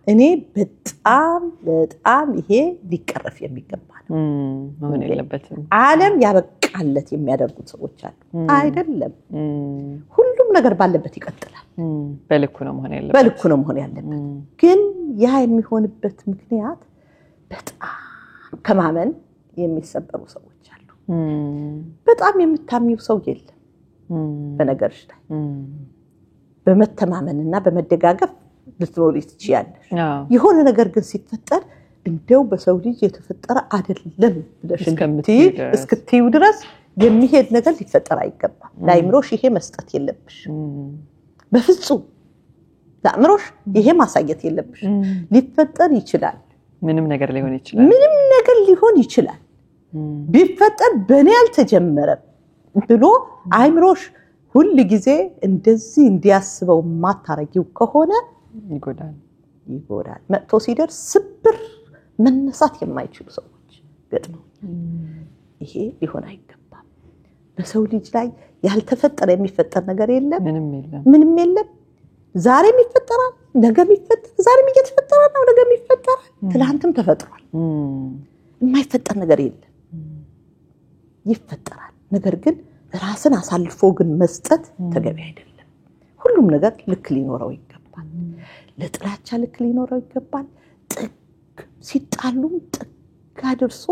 እኔ በጣም ይሄ ሊቀረፍ የሚገባ ነው መሆን የለበትም ዓለም ያበቃለት የሚያደርጉት ሰዎች አሉ አይደለም ሁሉም ነገር ባለበት ይቀጥላል በልኩ ነው መሆን ያለበት ግን ያ የሚሆንበት ምክንያት በጣም ከማመን የሚሰበሩ ሰዎች አሉ በጣም የምታምኚው ሰው የለም በነገርሽ ላይ በመተማመንና በመደጋገፍ ልትኖሪ ትችያለሽ የሆነ ነገር ግን ሲፈጠር እንደው በሰው ልጅ የተፈጠረ አይደለም ብለሽ እስክትዩ ድረስ የሚሄድ ነገር ሊፈጠር አይገባም ለአይምሮሽ ይሄ መስጠት የለብሽ በፍጹም ለአይምሮሽ ይሄ ማሳየት የለብሽ ሊፈጠር ይችላል ምንም ነገር ሊሆን ይችላል ቢፈጠር በእኔ አልተጀመረም ብሎ አይምሮሽ ሁሉ ጊዜ እንደዚህ እንዲያስበው ማታረጊው ከሆነ ይጎዳል መጥቶ ሲደርስ ስብር መነሳት የማይችሉ ሰዎች ገጥመው ይሄ ሊሆን አይገባም በሰው ልጅ ላይ ያልተፈጠረ የሚፈጠር ነገር የለም ምንም የለም ዛሬም ይፈጠራል ነገም ይፈጠራል ዛሬም እየተፈጠረ ነው ነገም ይፈጠራል ትላንትም ተፈጥሯል የማይፈጠር ነገር የለም ይፈጠራል ነገር ግን ራስን አሳልፎ ግን መስጠት ተገቢ አይደለም ሁሉም ነገር ልክ ሊኖረው ይገባል ለጥላቻ ልክ ሊኖረው ይገባል ጥግ ሲጣሉም ጥግ አድርሶ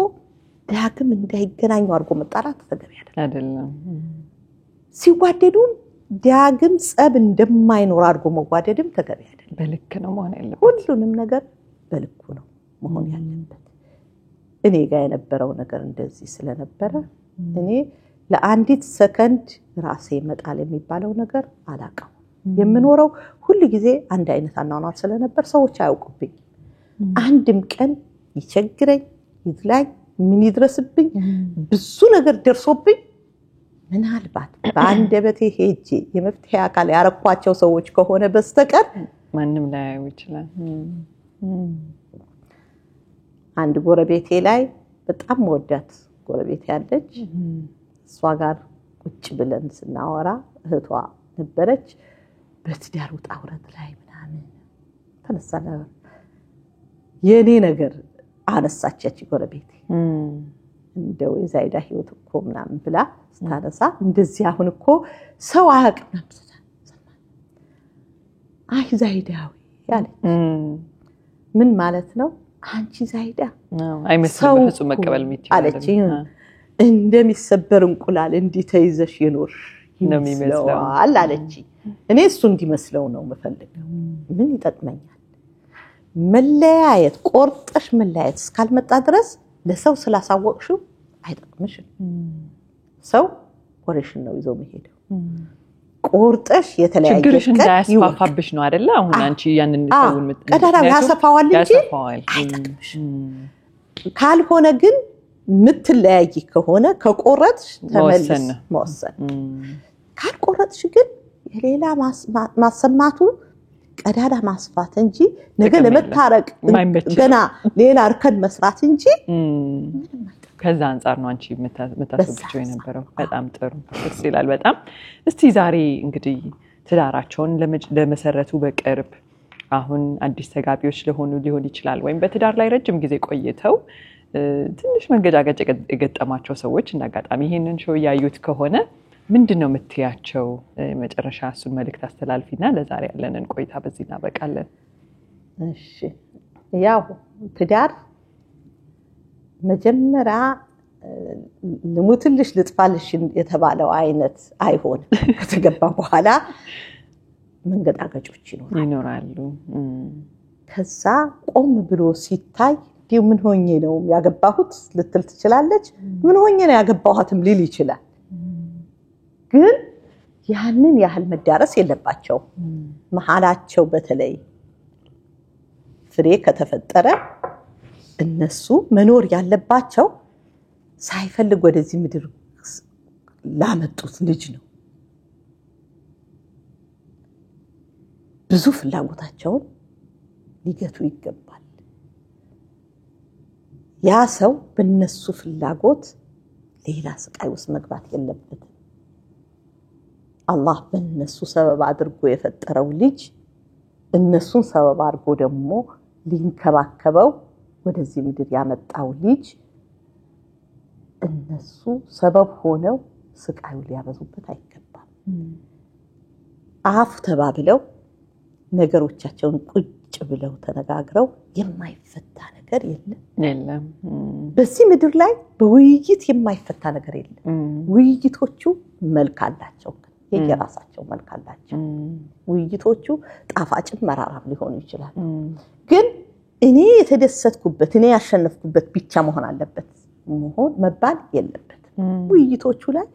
ዳግም እንዳይገናኙ አድርጎ መጣላት ተገቢ አይደለም ሲዋደዱም ዳግም ጸብ እንደማይኖር አድርጎ መዋደድም ተገቢ አይደለም በልክ ነው መሆን ያለበት ሁሉንም ነገር በልኩ ነው መሆን ያለበት እኔ ጋር የነበረው ነገር እንደዚህ ስለነበረ እኔ ለአንዲት ሰከንድ ራሴ መጣል የሚባለው ነገር አላቀው የምኖረው ሁሉ ጊዜ አንድ አይነት አናኗር ስለነበር ሰዎች አያውቁብኝ አንድም ቀን ይቸግረኝ ይዝላይ ምን ይድረስብኝ ብዙ ነገር ደርሶብኝ ምናልባት በአንደበቴ ሄጄ የመፍትሄ አካል ያረኳቸው ሰዎች ከሆነ በስተቀር ማንንም ላይ ይችላል አንድ ጎረቤቴ ላይ በጣም ወዳት ጎረቤቴ ያለች እሷ ጋር ቁጭ ብለን ስናወራ እህቷ ነበረች በትዳር ውጣ ውረድ ላይ ምናምን ተነሳለ የኔ ነገር አነሳቻች ጎረቤቴ እንደው የዛይዳ ህይወት እኮ ምናምን ብላ ስታነሳ እንደዚህ አሁን እኮ ሰው አያውቅም ነበር አይ ዛይዳዊ ያለች ምን ማለት ነው አንቺ ዛይዳ አይመስልም በፍጹም መቀበል የሚችል አለች እንደሚሰበር እንቁላል እንዲተይዘሽ ይኖር ነው የሚመስለው አለች እኔ እሱ እንዲመስለው ነው መፈልገው ምን ይጠቅመኛል መለያየት ቆርጠሽ መለያየት እስካልመጣ ድረስ ለሰው ስላሳወቅሽው አይጠቅምሽም ሰው ወሬሽን ነው ይዞ መሄደው ቆርጠሽ የተለያየ ችግርሽ እንዳያስፋፋብሽ ነው አይደለ አሁን አንቺ ያንን ሰውን ቀዳዳ ያሰፋዋል እንጂ አይጠቅምሽም ካልሆነ ግን ምትለያይ ከሆነ ከቆረጥሽ ተመልስ መወሰን ካልቆረጥሽ ግን የሌላ ማሰማቱ ቀዳዳ ማስፋት እንጂ ነገ ለመታረቅ ገና ሌላ አርከን መስራት እንጂ ከዛ አንፃር ነው አንቺ መታሰብቸው የነበረው በጣም ጥሩ ደስ ይላል በጣም እስቲ ዛሬ እንግዲህ ትዳራቸውን ለመሰረቱ በቅርብ አሁን አዲስ ተጋቢዎች ለሆኑ ሊሆን ይችላል ወይም በትዳር ላይ ረጅም ጊዜ ቆይተው ትንሽ መንገዳገጭ የገጠማቸው ሰዎች እንዳጋጣሚ ይሄንን ሾው ያዩት ከሆነ ምንድነው የምትያቸው መጨረሻ እሱን መልእክት አስተላልፊና ለዛሬ ያለንን ቆይታ በዚህ እናበቃለን እሺ ያው ትዳር መጀመሪያ ልሙትልሽ ልጥፋልሽ የተባለው አይነት አይሆን ከተገባ በኋላ መንገዳገጮች ይኖራሉ ከዛ ቆም ብሎ ሲታይ ዲው ምን ሆኜ ነው ያገባሁት ልትል ትችላለች ምን ሆኜ ነው ያገባሁትም ሊል ይችላል ግን ያንን ያህል መዳረስ የለባቸው መሐላቸው በተለይ ፍሬ ከተፈጠረ እነሱ መኖር ያለባቸው ሳይፈልግ ወደዚህ ምድር ላመጡት ልጅ ነው ብዙ ፍላጎታቸውን ሊገቱ ይገባል። ያ ሰው በእነሱ ፍላጎት ሌላ ስቃይ ውስጥ መግባት የለበትም። አላህ በእነሱ ሰበብ አድርጎ የፈጠረው ልጅ እነሱን ሰበብ አድርጎ ደግሞ ሊንከባከበው ወደዚህ ምድር ያመጣው ልጅ እነሱ ሰበብ ሆነው ስቃዩ ሊያበዙበት አይገባም። አፍ ተባብለው ነገሮቻቸውን ቁጭ ብለው ተነጋግረው የማይፈታ ነገር የለም። በዚህ ምድር ላይ በውይይት የማይፈታ ነገር የለም። ውይይቶቹ መልክ አላቸው፣ የየራሳቸው መልክ አላቸው። ውይይቶቹ ጣፋጭም መራራም ሊሆኑ ይችላል። ግን እኔ የተደሰትኩበት እኔ ያሸነፍኩበት ብቻ መሆን አለበት መባል የለበትም። ውይይቶቹ ላይ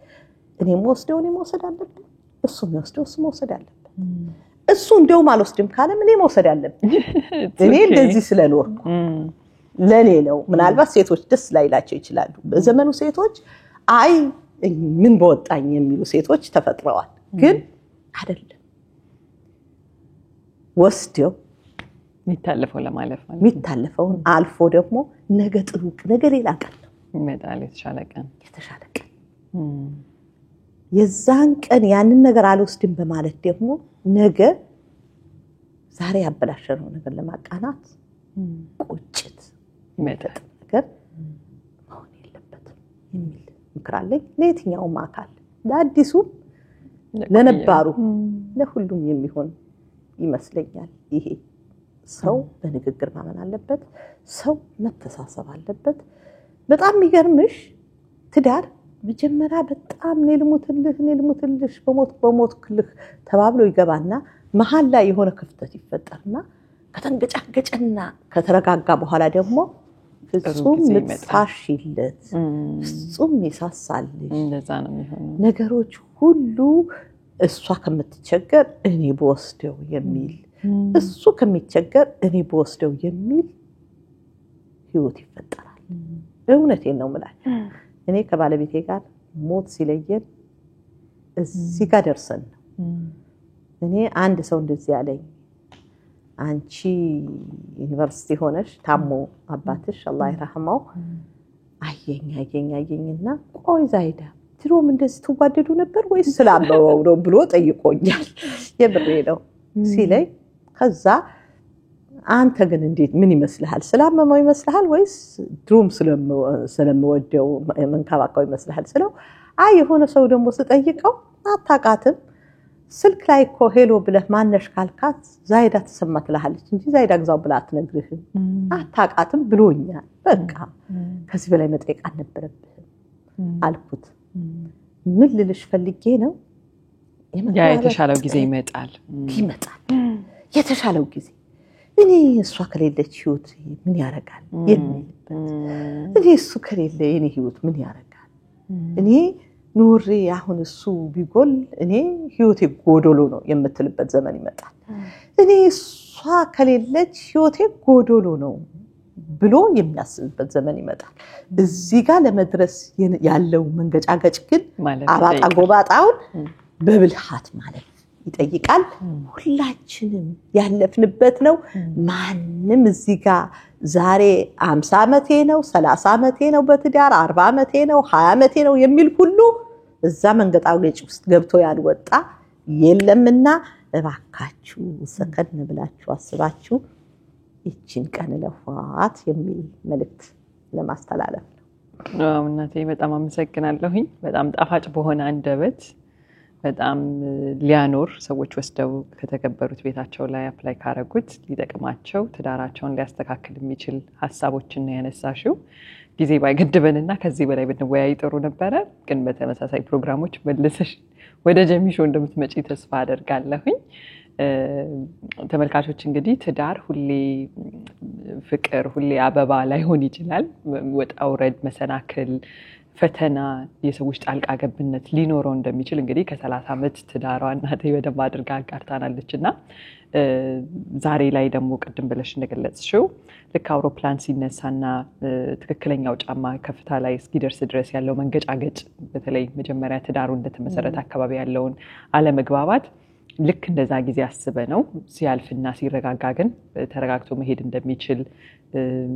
እኔም ወስደው እኔ መውሰድ አለብኝ፣ እሱም ወስደው እሱ መውሰድ አለበት። እሱ እንደውም አልወስድም ካለም እኔ መውሰድ አለብኝ። እኔ እንደዚህ ስለኖርኩ ለኔ ነው። ምናልባት ሴቶች ደስ ላይላቸው ይችላሉ። በዘመኑ ሴቶች አይ ምን በወጣኝ የሚሉ ሴቶች ተፈጥረዋል። ግን አይደለም ወስደው የሚታለፈው ለማለፍ ማለት የሚታለፈውን አልፎ ደግሞ ነገ ጥሩ ነገ ሌላ ቀን ነው ይመጣል፣ የተሻለ ቀን የዛን ቀን ያንን ነገር አልወስድም በማለት ደግሞ ነገ ዛሬ ያበላሸነው ነገር ለማቃናት ቁጭት ይመጣል ነገር መሆን የለበትም የሚል ምክር አለኝ ለየትኛውም አካል፣ ለአዲሱ ለነባሩ ለሁሉም የሚሆን ይመስለኛል። ይሄ ሰው በንግግር ማመን አለበት፣ ሰው መተሳሰብ አለበት። በጣም የሚገርምሽ ትዳር መጀመሪያ በጣም ልሙትልሽ በሞትክልህ ተባብሎ ይገባና መሃል ላይ የሆነ ክፍተት ይፈጠርና ከተንገጫገጨና ከተረጋጋ በኋላ ደግሞ ፍጹም ምትሳሽለት ፍጹም ይሳሳልሽ እንደዛ ነው የሚሆነው። ነገሮች ሁሉ እሷ ከምትቸገር እኔ በወስደው የሚል እሱ ከሚቸገር እኔ በወስደው የሚል ህይወት ይፈጠራል። እውነቴን ነው ማለት እኔ ከባለቤቴ ጋር ሞት ሲለየን እዚህ ጋር ደርሰን ነው። እኔ አንድ ሰው እንደዚህ ያለኝ አንቺ ዩኒቨርሲቲ ሆነሽ ታሞ አባትሽ አላህ ይረህመው አየኝና ቆይ ዛይዳ ድሮም እንደዚህ ተዋደዱ ነበር ወይስ ስላመመው ነው ብሎ ጠይቆኛል። የብሬ ነው ሲለኝ ከዛ አንተ ግን እንዴት ምን ይመስልሃል? ስላመመው ይመስልሃል ወይስ ድሮም ስለምወደው መንከባከው ይመስልሃል ስለው አይ የሆነ ሰው ደግሞ ስጠይቀው አታቃትም ስልክ ላይ እኮ ሄሎ ብለህ ማነሽ ካልካት ዛይዳ ተሰማትልሃለች እንጂ ዛይዳ ግዛው ብላ አትነግርህም አታቃትም ብሎኛል። በቃ ከዚህ በላይ መጠየቅ አልነበረብህም አልኩት። ምን ልልሽ ፈልጌ ነው ያ የተሻለው ጊዜ ይመጣል የተሻለው ጊዜ እኔ እሷ ከሌለች ህይወት ምን ያረጋል የሚልበት እኔ እሱ ከሌለ የኔ ህይወት ምን ያረጋል እኔ ኑሪ አሁን እሱ ቢጎል እኔ ህይወቴ ጎዶሎ ነው የምትልበት ዘመን ይመጣል። እኔ እሷ ከሌለች ህይወቴ ጎዶሎ ነው ብሎ የሚያስብበት ዘመን ይመጣል። እዚህ ጋር ለመድረስ ያለው መንገጫገጭ ግን አባጣ ጎባጣውን በብልሃት ማለት ይጠይቃል። ሁላችንም ያለፍንበት ነው። ማንንም እዚህ ጋር ዛሬ 50 አመቴ ነው 30 አመቴ ነው በትዳር 40 አመቴ ነው 20 አመቴ ነው የሚል ሁሉ እዛ መንገጫገጭ ውስጥ ገብቶ ያልወጣ የለምና እባካችሁ ሰከን ብላችሁ አስባችሁ እቺን ቀን ለፏት የሚል መልእክት ለማስተላለፍ ነው። እናቴ በጣም አመሰግናለሁኝ። በጣም ጣፋጭ በሆነ አንደበት በጣም ሊያኖር ሰዎች ወስደው ከተከበሩት ቤታቸው ላይ አፕላይ ካረጉት ሊጠቅማቸው ትዳራቸውን ሊያስተካክል የሚችል ሐሳቦችን ያነሳሽው ጊዜ ባይገድበንና ከዚህ በላይ ብንወያይ ጥሩ ነበረ። ግን በተመሳሳይ ፕሮግራሞች መልሰሽ ወደ ጀሚሾ እንደምትመጪ ተስፋ አደርጋለሁኝ። ተመልካቾች እንግዲህ ትዳር ሁሌ ፍቅር ሁሌ አበባ ላይሆን ይችላል። ወጣ ውረድ መሰናክል ፈተና የሰዎች ጣልቃ ገብነት ሊኖረው እንደሚችል እንግዲህ ከ30 አመት ትዳሯ እናቴ በደንብ አድርጋ አጋርታናለችና ዛሬ ላይ ደግሞ ቅድም ብለሽ እንደገለጽሽው ልክ አውሮፕላን ሲነሳና ትክክለኛው ጫማ ከፍታ ላይ እስኪደርስ ድረስ ያለው መንገጫገጭ በተለይ መጀመሪያ ትዳሩ እንደተመሰረተ አካባቢ ያለውን አለመግባባት ልክ እንደዛ ጊዜ አስበነው ሲያልፍና ሲረጋጋ ግን ተረጋግቶ መሄድ እንደሚችል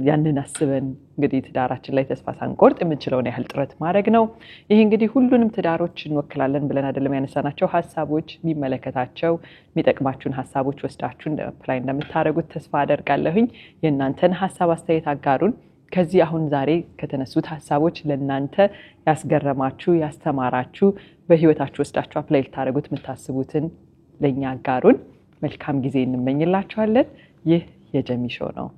ያንን አስበን እንግዲህ ትዳራችን ላይ ተስፋ ሳንቆርጥ የምንችለውን ያህል ጥረት ማድረግ ነው። ይሄ እንግዲህ ሁሉንም ትዳሮች እንወክላለን ብለን አይደለም ያነሳናቸው ሐሳቦች የሚመለከታቸው የሚጠቅማችሁን ሐሳቦች ወስዳችሁ አፕላይ እንደምታደርጉት ተስፋ አደርጋለሁኝ። የእናንተን ሐሳብ አስተያየት አጋሩን። ከዚህ አሁን ዛሬ ከተነሱት ሐሳቦች ለእናንተ ያስገረማችሁ ያስተማራችሁ በህይወታችሁ ወስዳችሁ አፕላይ ልታደርጉት የምታስቡትን ለኛ አጋሩን። መልካም ጊዜ እንመኝላችኋለን። ይህ የጀሚ ሾው ነው።